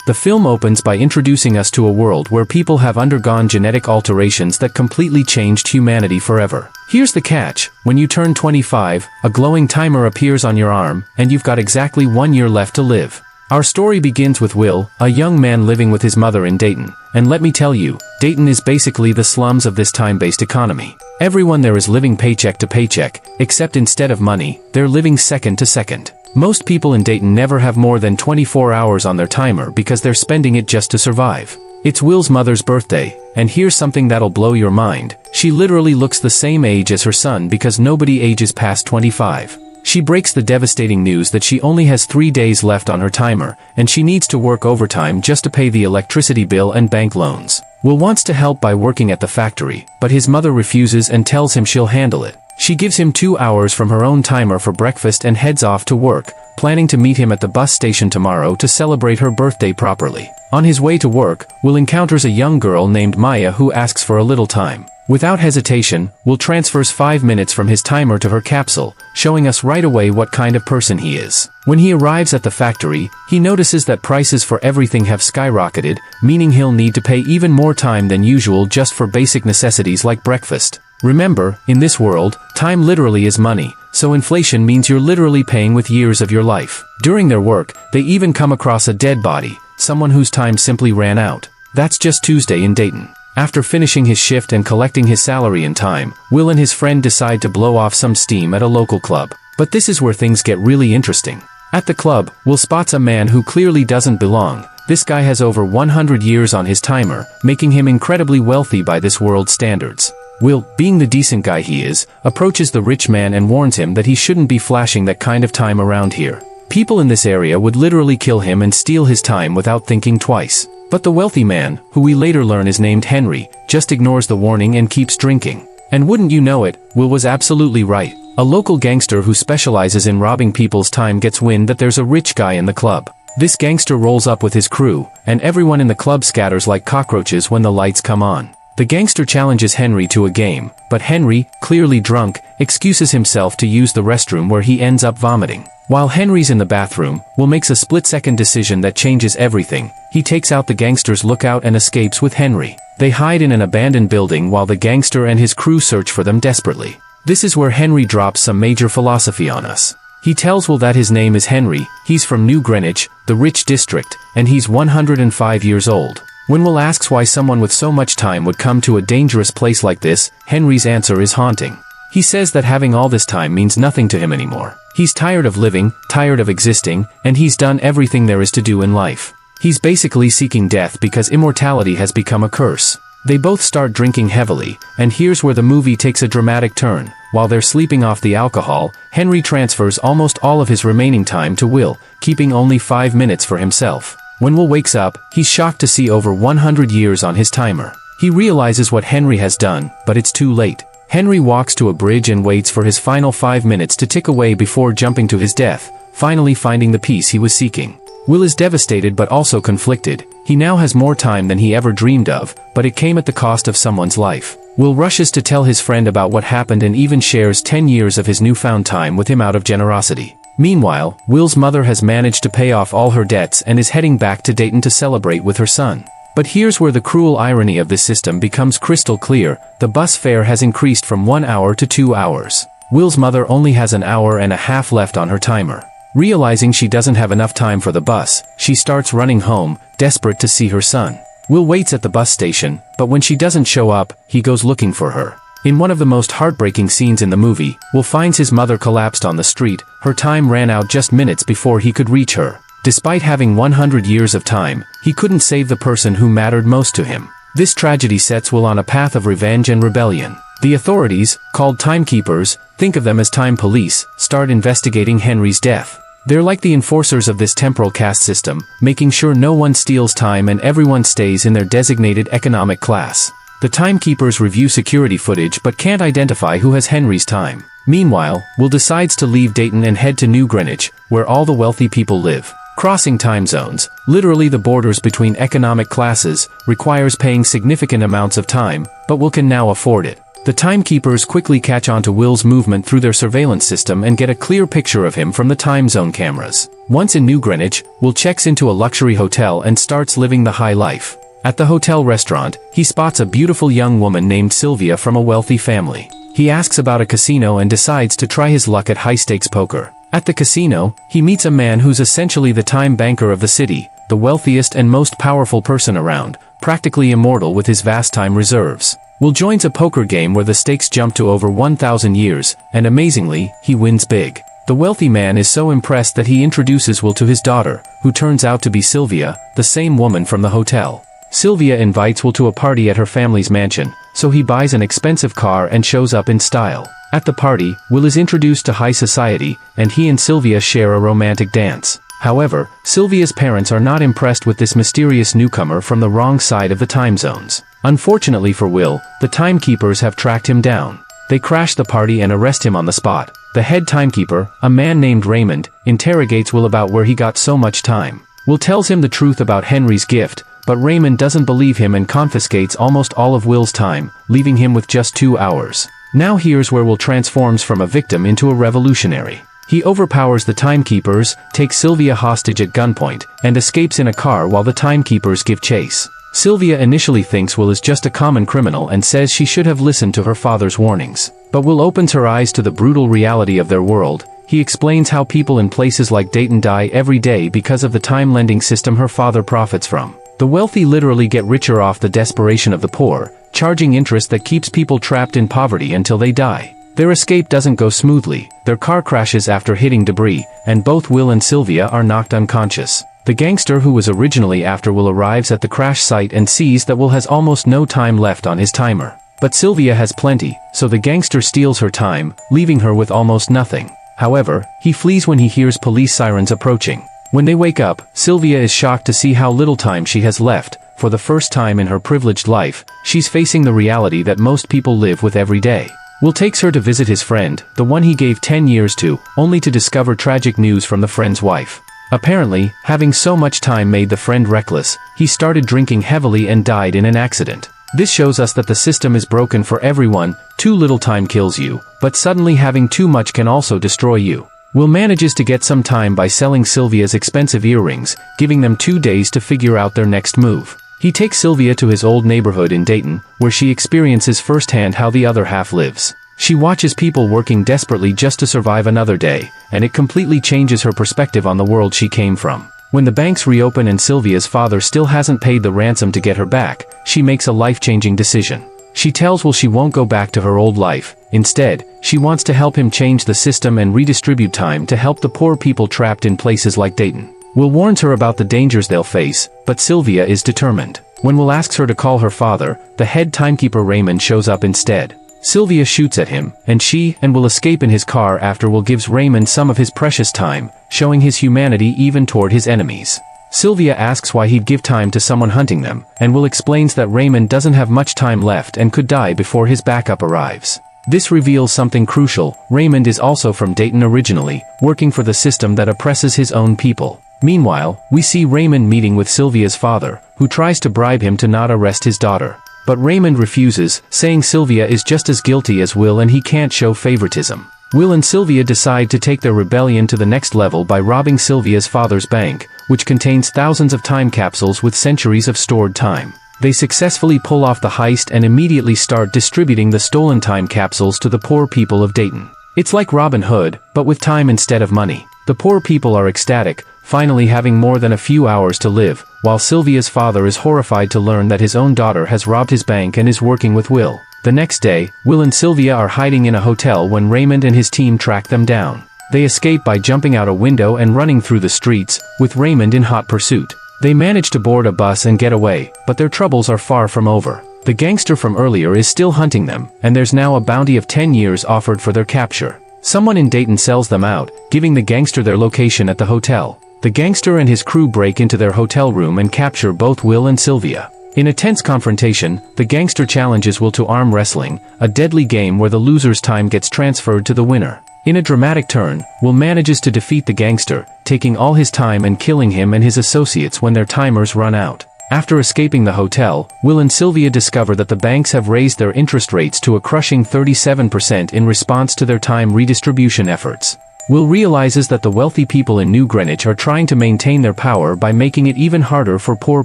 The film opens by introducing us to a world where people have undergone genetic alterations that completely changed humanity forever. Here's the catch: when you turn 25, a glowing timer appears on your arm, and you've got exactly 1 year left to live. Our story begins with Will, a young man living with his mother in Dayton, and let me tell you, Dayton is basically the slums of this time-based economy. Everyone there is living paycheck to paycheck, except instead of money, they're living second to second. Most people in Dayton never have more than 24 hours on their timer because they're spending it just to survive. It's Will's mother's birthday, and here's something that'll blow your mind. She literally looks the same age as her son because nobody ages past 25. She breaks the devastating news that she only has 3 days left on her timer, and she needs to work overtime just to pay the electricity bill and bank loans. Will wants to help by working at the factory, but his mother refuses and tells him she'll handle it. She gives him 2 hours from her own timer for breakfast and heads off to work, planning to meet him at the bus station tomorrow to celebrate her birthday properly. On his way to work, Will encounters a young girl named Maya who asks for a little time. Without hesitation, Will transfers 5 minutes from his timer to her capsule, showing us right away what kind of person he is. When he arrives at the factory, he notices that prices for everything have skyrocketed, meaning he'll need to pay even more time than usual just for basic necessities like breakfast. Remember, in this world, time literally is money, so inflation means you're literally paying with years of your life. During their work, they even come across a dead body, someone whose time simply ran out. That's just Tuesday in Dayton. After finishing his shift and collecting his salary in time, Will and his friend decide to blow off some steam at a local club. But this is where things get really interesting. At the club, Will spots a man who clearly doesn't belong. This guy has over 100 years on his timer, making him incredibly wealthy by this world's standards. Will, being the decent guy he is, approaches the rich man and warns him that he shouldn't be flashing that kind of time around here. People in this area would literally kill him and steal his time without thinking twice. But the wealthy man, who we later learn is named Henry, just ignores the warning and keeps drinking. And wouldn't you know it, Will was absolutely right. A local gangster who specializes in robbing people's time gets wind that there's a rich guy in the club. This gangster rolls up with his crew, and everyone in the club scatters like cockroaches when the lights come on. The gangster challenges Henry to a game, but Henry, clearly drunk, excuses himself to use the restroom where he ends up vomiting. While Henry's in the bathroom, Will makes a split-second decision that changes everything. He takes out the gangster's lookout and escapes with Henry. They hide in an abandoned building while the gangster and his crew search for them desperately. This is where Henry drops some major philosophy on us. He tells Will that his name is Henry, he's from New Greenwich, the rich district, and he's 105 years old. When Will asks why someone with so much time would come to a dangerous place like this, Henry's answer is haunting. He says that having all this time means nothing to him anymore. He's tired of living, tired of existing, and he's done everything there is to do in life. He's basically seeking death because immortality has become a curse. They both start drinking heavily, and here's where the movie takes a dramatic turn. While they're sleeping off the alcohol, Henry transfers almost all of his remaining time to Will, keeping only 5 minutes for himself. When Will wakes up, he's shocked to see over 100 years on his timer. He realizes what Henry has done, but it's too late. Henry walks to a bridge and waits for his final 5 minutes to tick away before jumping to his death, finally finding the peace he was seeking. Will is devastated but also conflicted. He now has more time than he ever dreamed of, but it came at the cost of someone's life. Will rushes to tell his friend about what happened and even shares 10 years of his newfound time with him out of generosity. Meanwhile, Will's mother has managed to pay off all her debts and is heading back to Dayton to celebrate with her son. But here's where the cruel irony of this system becomes crystal clear. The bus fare has increased from 1 hour to 2 hours. Will's mother only has an hour and a half left on her timer. Realizing she doesn't have enough time for the bus, she starts running home, desperate to see her son. Will waits at the bus station, but when she doesn't show up, he goes looking for her. In one of the most heartbreaking scenes in the movie, Will finds his mother collapsed on the street. Her time ran out just minutes before he could reach her. Despite having 100 years of time, he couldn't save the person who mattered most to him. This tragedy sets Will on a path of revenge and rebellion. The authorities, called timekeepers, think of them as time police, start investigating Henry's death. They're like the enforcers of this temporal caste system, making sure no one steals time and everyone stays in their designated economic class. The timekeepers review security footage but can't identify who has Henry's time. Meanwhile, Will decides to leave Dayton and head to New Greenwich, where all the wealthy people live. Crossing time zones, literally the borders between economic classes, requires paying significant amounts of time, but Will can now afford it. The timekeepers quickly catch on to Will's movement through their surveillance system and get a clear picture of him from the time zone cameras. Once in New Greenwich, Will checks into a luxury hotel and starts living the high life. At the hotel restaurant, he spots a beautiful young woman named Sylvia from a wealthy family. He asks about a casino and decides to try his luck at high-stakes poker. At the casino, he meets a man who's essentially the time banker of the city, the wealthiest and most powerful person around, practically immortal with his vast time reserves. Will joins a poker game where the stakes jump to over 1,000 years, and amazingly, he wins big. The wealthy man is so impressed that he introduces Will to his daughter, who turns out to be Sylvia, the same woman from the hotel. Sylvia invites Will to a party at her family's mansion, so he buys an expensive car and shows up in style. At the party, Will is introduced to high society, and he and Sylvia share a romantic dance. However, Sylvia's parents are not impressed with this mysterious newcomer from the wrong side of the time zones. Unfortunately for Will, the timekeepers have tracked him down. They crash the party and arrest him on the spot. The head timekeeper, a man named Raymond, interrogates Will about where he got so much time. Will tells him the truth about Henry's gift, but Raymond doesn't believe him and confiscates almost all of Will's time, leaving him with just 2 hours. Now here's where Will transforms from a victim into a revolutionary. He overpowers the timekeepers, takes Sylvia hostage at gunpoint, and escapes in a car while the timekeepers give chase. Sylvia initially thinks Will is just a common criminal and says she should have listened to her father's warnings. But Will opens her eyes to the brutal reality of their world. He explains how people in places like Dayton die every day because of the time-lending system her father profits from. The wealthy literally get richer off the desperation of the poor, charging interest that keeps people trapped in poverty until they die. Their escape doesn't go smoothly, their car crashes after hitting debris, and both Will and Sylvia are knocked unconscious. The gangster who was originally after Will arrives at the crash site and sees that Will has almost no time left on his timer. But Sylvia has plenty, so the gangster steals her time, leaving her with almost nothing. However, he flees when he hears police sirens approaching. When they wake up, Sylvia is shocked to see how little time she has left. For the first time in her privileged life, she's facing the reality that most people live with every day. Will takes her to visit his friend, the one he gave 10 years to, only to discover tragic news from the friend's wife. Apparently, having so much time made the friend reckless, he started drinking heavily and died in an accident. This shows us that the system is broken for everyone. Too little time kills you, but suddenly having too much can also destroy you. Will manages to get some time by selling Sylvia's expensive earrings, giving them 2 days to figure out their next move. He takes Sylvia to his old neighborhood in Dayton, where she experiences firsthand how the other half lives. She watches people working desperately just to survive another day, and it completely changes her perspective on the world she came from. When the banks reopen and Sylvia's father still hasn't paid the ransom to get her back, she makes a life-changing decision. She tells Will she won't go back to her old life. Instead, she wants to help him change the system and redistribute time to help the poor people trapped in places like Dayton. Will warns her about the dangers they'll face, but Sylvia is determined. When Will asks her to call her father, the head timekeeper Raymond shows up instead. Sylvia shoots at him, and she and Will escape in his car after Will gives Raymond some of his precious time, showing his humanity even toward his enemies. Sylvia asks why he'd give time to someone hunting them, and Will explains that Raymond doesn't have much time left and could die before his backup arrives. This reveals something crucial. Raymond is also from Dayton originally, working for the system that oppresses his own people. Meanwhile, we see Raymond meeting with Sylvia's father, who tries to bribe him to not arrest his daughter. But Raymond refuses, saying Sylvia is just as guilty as Will and he can't show favoritism. Will and Sylvia decide to take their rebellion to the next level by robbing Sylvia's father's bank, which contains thousands of time capsules with centuries of stored time. They successfully pull off the heist and immediately start distributing the stolen time capsules to the poor people of Dayton. It's like Robin Hood, but with time instead of money. The poor people are ecstatic, finally having more than a few hours to live, while Sylvia's father is horrified to learn that his own daughter has robbed his bank and is working with Will. The next day, Will and Sylvia are hiding in a hotel when Raymond and his team track them down. They escape by jumping out a window and running through the streets, with Raymond in hot pursuit. They manage to board a bus and get away, but their troubles are far from over. The gangster from earlier is still hunting them, and there's now a bounty of 10 years offered for their capture. Someone in Dayton sells them out, giving the gangster their location at the hotel. The gangster and his crew break into their hotel room and capture both Will and Sylvia. In a tense confrontation, the gangster challenges Will to arm wrestling, a deadly game where the loser's time gets transferred to the winner. In a dramatic turn, Will manages to defeat the gangster, taking all his time and killing him and his associates when their timers run out. After escaping the hotel, Will and Sylvia discover that the banks have raised their interest rates to a crushing 37% in response to their time redistribution efforts. Will realizes that the wealthy people in New Greenwich are trying to maintain their power by making it even harder for poor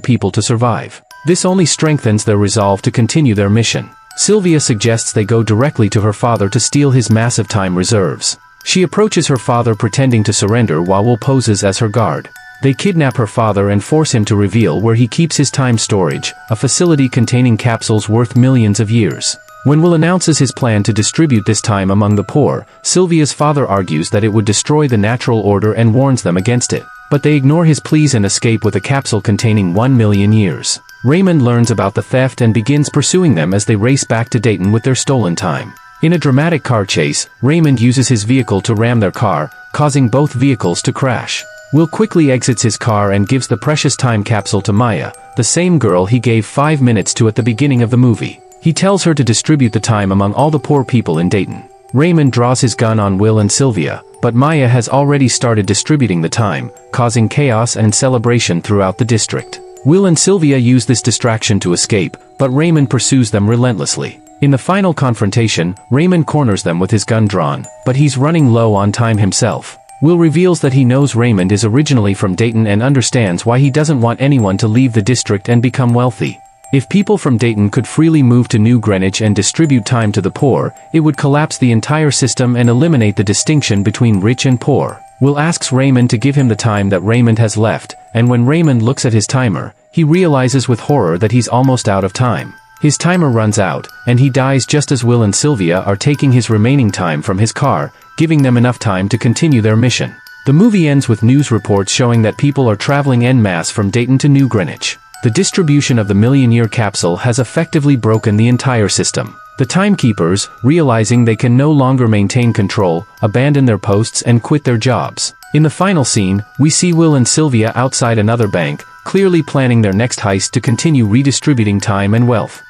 people to survive. This only strengthens their resolve to continue their mission. Sylvia suggests they go directly to her father to steal his massive time reserves. She approaches her father pretending to surrender while Will poses as her guard. They kidnap her father and force him to reveal where he keeps his time storage, a facility containing capsules worth millions of years. When Will announces his plan to distribute this time among the poor, Sylvia's father argues that it would destroy the natural order and warns them against it. But they ignore his pleas and escape with a capsule containing 1 million years. Raymond learns about the theft and begins pursuing them as they race back to Dayton with their stolen time. In a dramatic car chase, Raymond uses his vehicle to ram their car, causing both vehicles to crash. Will quickly exits his car and gives the precious time capsule to Maya, the same girl he gave 5 minutes to at the beginning of the movie. He tells her to distribute the time among all the poor people in Dayton. Raymond draws his gun on Will and Sylvia, but Maya has already started distributing the time, causing chaos and celebration throughout the district. Will and Sylvia use this distraction to escape, but Raymond pursues them relentlessly. In the final confrontation, Raymond corners them with his gun drawn, but he's running low on time himself. Will reveals that he knows Raymond is originally from Dayton and understands why he doesn't want anyone to leave the district and become wealthy. If people from Dayton could freely move to New Greenwich and distribute time to the poor, it would collapse the entire system and eliminate the distinction between rich and poor. Will asks Raymond to give him the time that Raymond has left, and when Raymond looks at his timer, he realizes with horror that he's almost out of time. His timer runs out, and he dies just as Will and Sylvia are taking his remaining time from his car, giving them enough time to continue their mission. The movie ends with news reports showing that people are traveling en masse from Dayton to New Greenwich. The distribution of the million-year capsule has effectively broken the entire system. The timekeepers, realizing they can no longer maintain control, abandon their posts and quit their jobs. In the final scene, we see Will and Sylvia outside another bank, clearly planning their next heist to continue redistributing time and wealth.